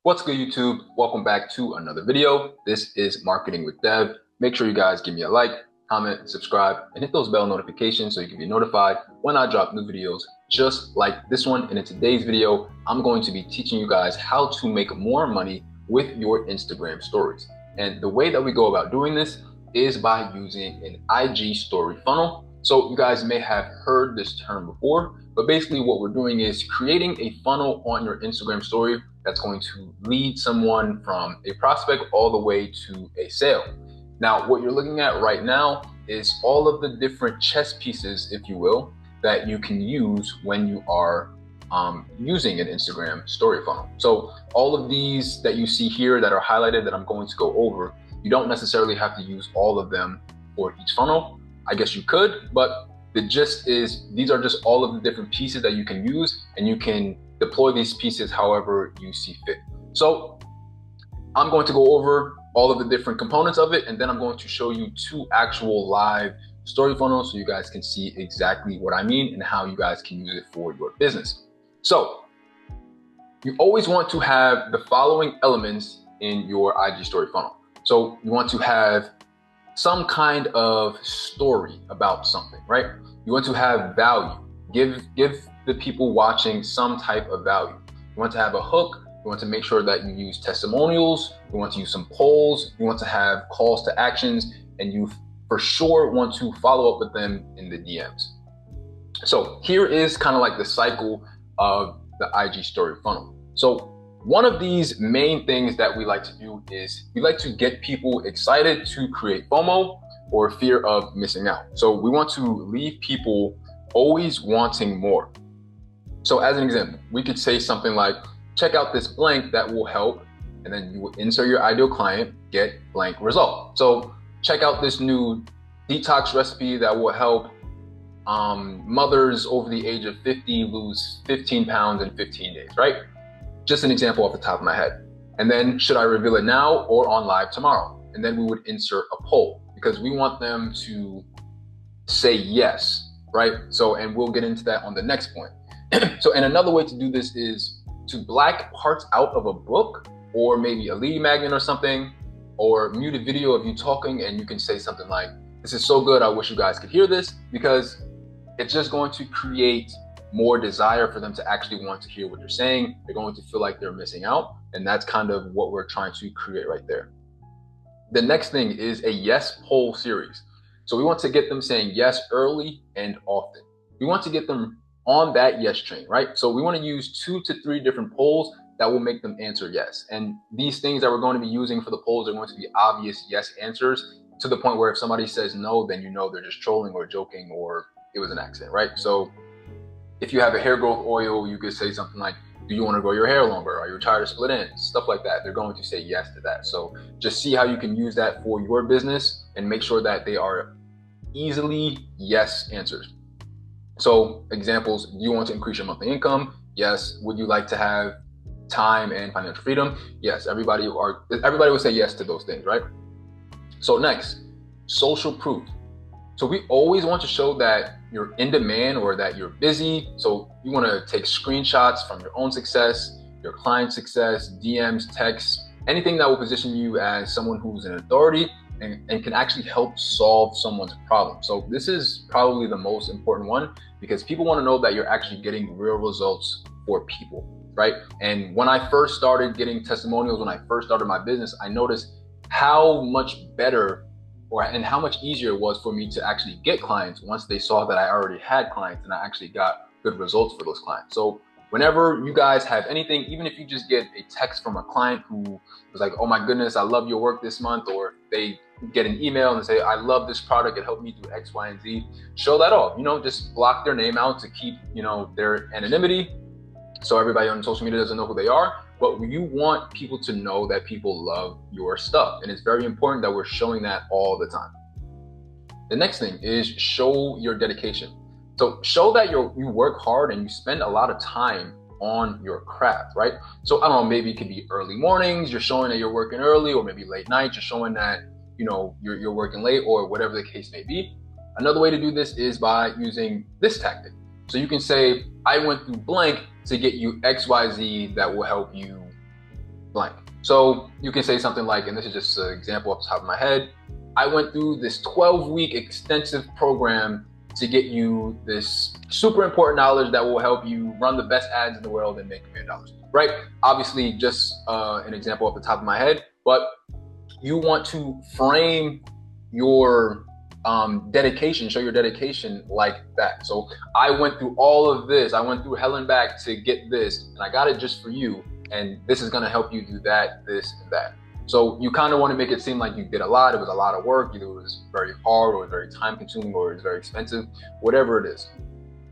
What's good, YouTube? Welcome back to another video. This is Marketing with Dev. Make sure you guys give me a like, comment, subscribe, and hit those bell notifications so you can be notified when I drop new videos just like this one. And in today's video, I'm going to be teaching you guys how to make more money with your Instagram stories. And the way that we go about doing this is by using an IG story funnel. So you guys may have heard this term before, but basically what we're doing is creating a funnel on your Instagram story that's going to lead someone from a prospect all the way to a sale. Now, what you're looking at right now is all of the different chess pieces, if you will, that you can use when you are using an Instagram story funnel. So all of these that you see here that are highlighted that I'm going to go over, you don't necessarily have to use all of them for each funnel. I guess you could, but the gist is these are just all of the different pieces that you can use, and you can deploy these pieces however you see fit. So I'm going to go over all of the different components of it, and then I'm going to show you two actual live story funnels so you guys can see exactly what I mean and how you guys can use it for your business. So you always want to have the following elements in your IG story funnel. So you want to have some kind of story about something, right? You want to have value. Give the people watching some type of value. You want to have a hook. You want to make sure that you use testimonials. You want to use some polls. You want to have calls to actions, and you for sure want to follow up with them in the DMs. So here is kind of like the cycle of the IG story funnel. So one of these main things that we like to do is we like to get people excited to create FOMO, or fear of missing out. So we want to leave people always wanting more. So as an example, we could say something like, check out this blank that will help, and then you will insert your ideal client, get blank result. So check out this new detox recipe that will help mothers over the age of 50 lose 15 pounds in 15 days, right? Just an example off the top of my head. And then should I reveal it now or on live tomorrow? And then we would insert a poll because we want them to say yes, right? So, and we'll get into that on the next point. So, and another way to do this is to black parts out of a book or maybe a lead magnet or something, or mute a video of you talking, and you can say something like, this is so good, I wish you guys could hear this, because it's just going to create more desire for them to actually want to hear what you're saying. They're going to feel like they're missing out. And that's kind of what we're trying to create right there. The next thing is a yes poll series. So we want to get them saying yes early and often. We want to get them on that yes train, right? So we want to use 2 to 3 different polls that will make them answer yes. And these things that we're going to be using for the polls are going to be obvious yes answers, to the point where if somebody says no, then you know they're just trolling or joking or it was an accident, right? So if you have a hair growth oil, you could say something like, do you want to grow your hair longer? Are you tired of split ends? Stuff like that. They're going to say yes to that. So just see how you can use that for your business and make sure that they are easily yes answers. So examples, do you want to increase your monthly income? Yes. Would you like to have time and financial freedom? Yes. Everybody would say yes to those things, right? So next, social proof. So we always want to show that you're in demand or that you're busy. So you want to take screenshots from your own success, your client's success, DMs, texts, anything that will position you as someone who's an authority and can actually help solve someone's problem. So this is probably the most important one, because people want to know that you're actually getting real results for people, right? And when I first started getting testimonials, when I first started my business, I noticed how much better and how much easier it was for me to actually get clients once they saw that I already had clients and I actually got good results for those clients. So whenever you guys have anything, even if you just get a text from a client who was like, oh my goodness, I love your work this month, or they get an email and say, I love this product, it helped me do X, Y, and Z, show that off. Just block their name out to keep, their anonymity, so everybody on social media doesn't know who they are. But you want people to know that people love your stuff. And it's very important that we're showing that all the time. The next thing is show your dedication. So show that you work hard and you spend a lot of time on your craft, right? So I don't know, maybe it could be early mornings, you're showing that you're working early, or maybe late nights, you're showing that, you're working late, or whatever the case may be. Another way to do this is by using this tactic. So you can say, I went through blank to get you XYZ that will help you blank. So you can say something like, and this is just an example off the top of my head, I went through this 12-week extensive program to get you this super important knowledge that will help you run the best ads in the world and make $1 million, right? Obviously, just an example off the top of my head, but you want to frame your dedication, show your dedication like that. So I went through all of this, I went through hell and back to get this, and I got it just for you, and this is gonna help you do that, this, and that. So you kind of want to make it seem like you did a lot, it was a lot of work, either it was very hard or very time consuming or it's very expensive, whatever it is.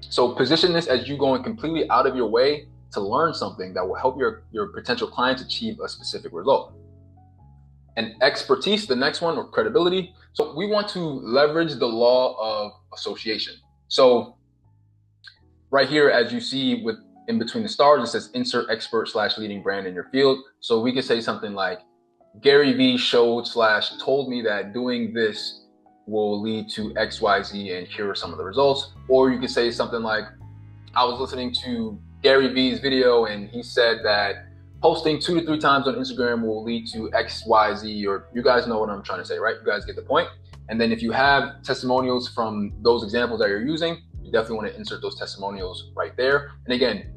So position this as you going completely out of your way to learn something that will help your potential clients achieve a specific result. And expertise, the next one, or credibility. So we want to leverage the law of association. So right here, as you see with in between the stars, it says insert expert / leading brand in your field. So we could say something like, Gary Vee showed / told me that doing this will lead to XYZ and here are some of the results. Or you could say something like, I was listening to Gary Vee's video and he said that posting 2 to 3 times on Instagram will lead to XYZ, or you guys know what I'm trying to say, right? You guys get the point. And then if you have testimonials from those examples that you're using, you definitely want to insert those testimonials right there. And again,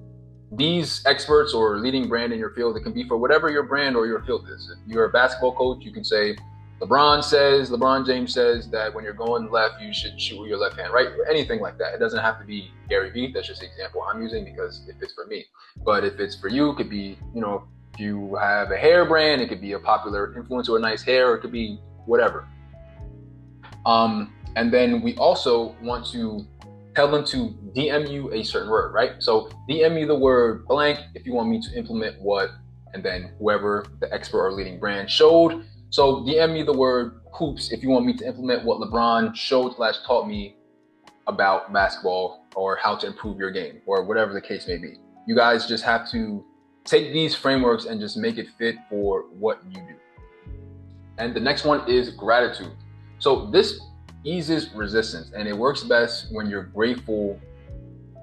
these experts or leading brand in your field, it can be for whatever your brand or your field is. If you're a basketball coach, you can say, LeBron James says that when you're going left, you should shoot with your left hand, right? Or anything like that. It doesn't have to be Gary Vee. That's just the example I'm using because if it's for me. But if it's for you, it could be, if you have a hair brand, it could be a popular influencer with nice hair, or it could be whatever. And then we also want to tell them to DM you a certain word, right? So DM you the word blank if you want me to implement what, and then whoever the expert or leading brand showed. So DM me the word hoops if you want me to implement what LeBron showed / taught me about basketball, or how to improve your game, or whatever the case may be. You guys just have to take these frameworks and just make it fit for what you do. And the next one is gratitude. So this eases resistance, and it works best when you're grateful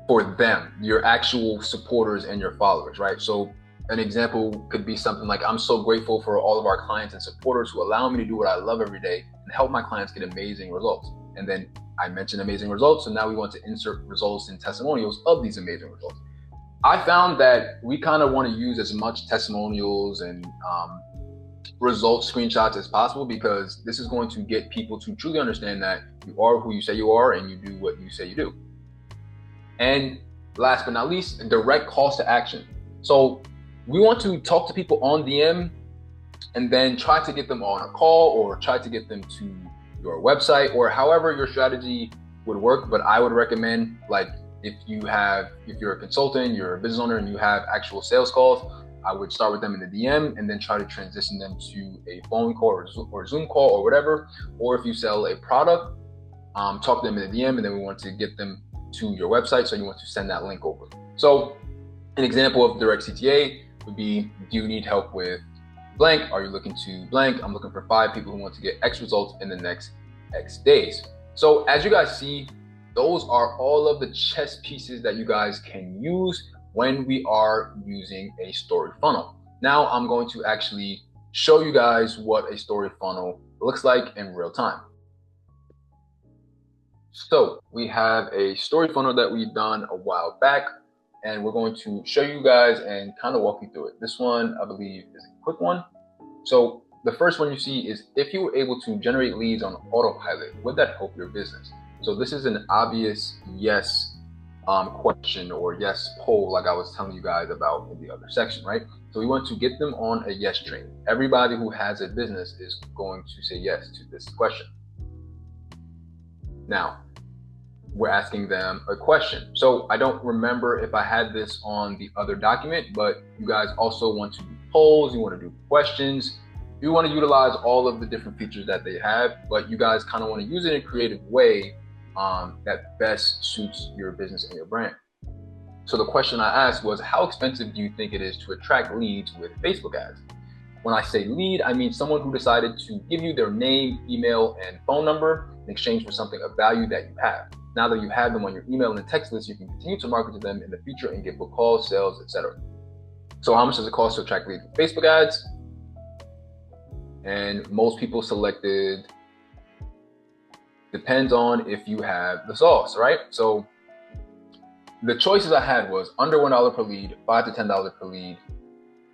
for them, your actual supporters and your followers, right? So an example could be something like, I'm so grateful for all of our clients and supporters who allow me to do what I love every day and help my clients get amazing results. And then I mentioned amazing results, so now we want to insert results and testimonials of these amazing results. I found that we kind of want to use as much testimonials and results screenshots as possible, because this is going to get people to truly understand that you are who you say you are and you do what you say you do. And last but not least, direct calls to action. So we want to talk to people on DM and then try to get them on a call, or try to get them to your website, or however your strategy would work. But I would recommend, like, if you're a consultant, you're a business owner, and you have actual sales calls, I would start with them in the DM and then try to transition them to a phone call or Zoom call or whatever. Or if you sell a product, talk to them in the DM, and then we want to get them to your website. So you want to send that link over. So an example of direct CTA would be, do you need help with blank? Are you looking to blank? I'm looking for 5 people who want to get X results in the next X days. So as you guys see, those are all of the chess pieces that you guys can use when we are using a story funnel. Now I'm going to actually show you guys what a story funnel looks like in real time. So we have a story funnel that we've done a while back, and we're going to show you guys and kind of walk you through it. This one, I believe, is a quick one. So the first one you see is, if you were able to generate leads on autopilot, would that help your business? So this is an obvious yes question or yes poll, like I was telling you guys about in the other section, right? So we want to get them on a yes train. Everybody who has a business is going to say yes to this question. Now, we're asking them a question. So I don't remember if I had this on the other document, but you guys also want to do polls, you want to do questions, you want to utilize all of the different features that they have, but you guys kind of want to use it in a creative way that best suits your business and your brand. So the question I asked was, how expensive do you think it is to attract leads with Facebook ads? When I say lead, I mean someone who decided to give you their name, email, and phone number in exchange for something of value that you have. Now that you have them on your email and text list, you can continue to market to them in the future and get book calls, sales, etc. So how much does it cost to attract leads with Facebook ads? And most people selected, depends on if you have the sauce, right? So the choices I had was under $1 per lead, $5 to $10 per lead,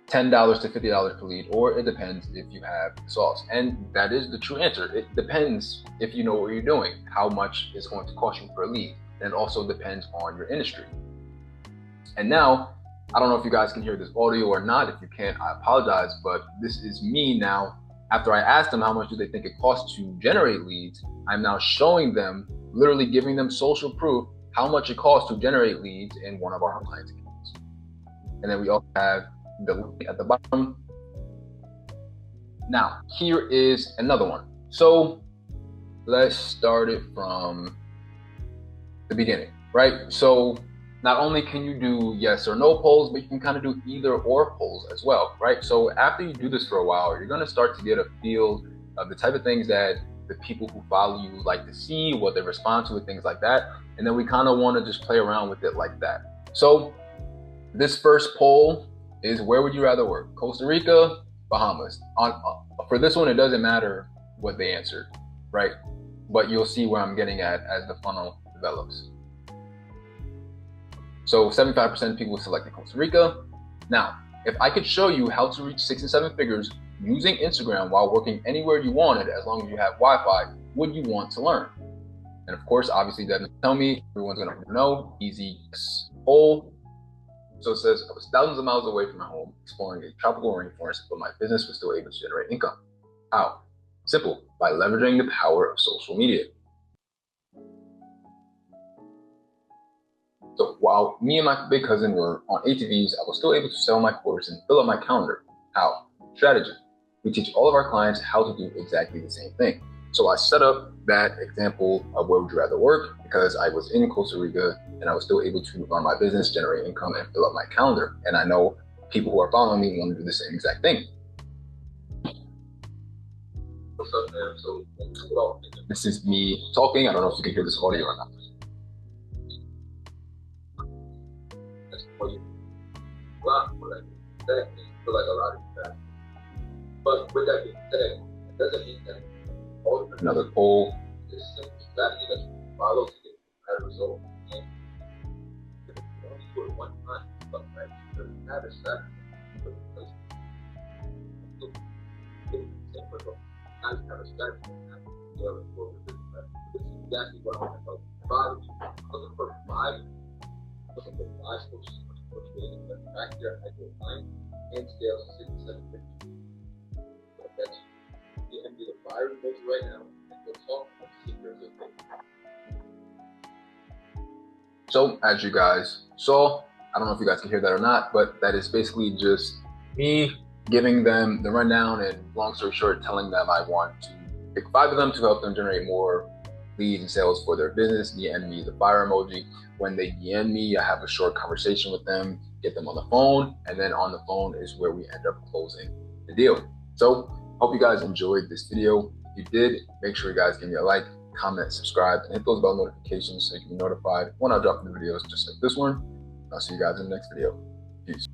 $10 to $50 per lead, or it depends if you have the sauce. And that is the true answer. It depends if you know what you're doing, how much it's going to cost you per lead. And it also depends on your industry. And now, I don't know if you guys can hear this audio or not. If you can't, I apologize, but this is me now. After I asked them how much do they think it costs to generate leads, I'm now showing them, literally giving them social proof, how much it costs to generate leads in one of our clients' accounts. And then we also have the link at the bottom. Now, here is another one. So let's start it from the beginning, right? So not only can you do yes or no polls, but you can kind of do either or polls as well, right? So after you do this for a while, you're going to start to get a feel of the type of things that the people who follow you like to see, what they respond to, and things like that. And then we kind of want to just play around with it like that. So this first poll is, where would you rather work? Costa Rica, Bahamas. For this one, it doesn't matter what they answered, right? But you'll see where I'm getting at as the funnel develops. So 75% of people selected Costa Rica. Now, if I could show you how to reach 6 and 7 figures using Instagram while working anywhere you wanted, as long as you have Wi-Fi, would you want to learn? And of course, obviously, that doesn't tell me. Everyone's gonna know. Easy poll. So it says, I was thousands of miles away from my home, exploring a tropical rainforest, but my business was still able to generate income. How? Simple, by leveraging the power of social media. So while me and my big cousin were on ATVs, I was still able to sell my course and fill up my calendar. How? Strategy. We teach all of our clients how to do exactly the same thing. So I set up that example of where would you rather work because I was in Costa Rica and I was still able to run my business, generate income, and fill up my calendar. And I know people who are following me want to do the same exact thing. What's up, man? So this is me talking. I don't know if you can hear this audio or not. Feel like a lot of that. But with that being said, it doesn't mean that another poll is simple strategy that you follow to get a better result. And if you only do it one time, but right, you doesn't have a strategy. Because now you have a strategy. This is exactly what I want to tell you. Looking for 5 coaches. That track your ideal client and scale 6 to 7 figures. But that's the end of the fire emoji right now, and we'll talk about secrets of it. So as you guys saw, I don't know if you guys can hear that or not, but that is basically just me giving them the rundown and, long story short, telling them I want to pick 5 of them to help them generate more leads and sales for their business. DM me the fire emoji. When they DM me, I have a short conversation with them, get them on the phone, and then on the phone is where we end up closing the deal. So hope you guys enjoyed this video. If you did, make sure you guys give me a like, comment, subscribe, and hit those bell notifications so you can be notified when I drop new videos just like this one. I'll see you guys in the next video. Peace.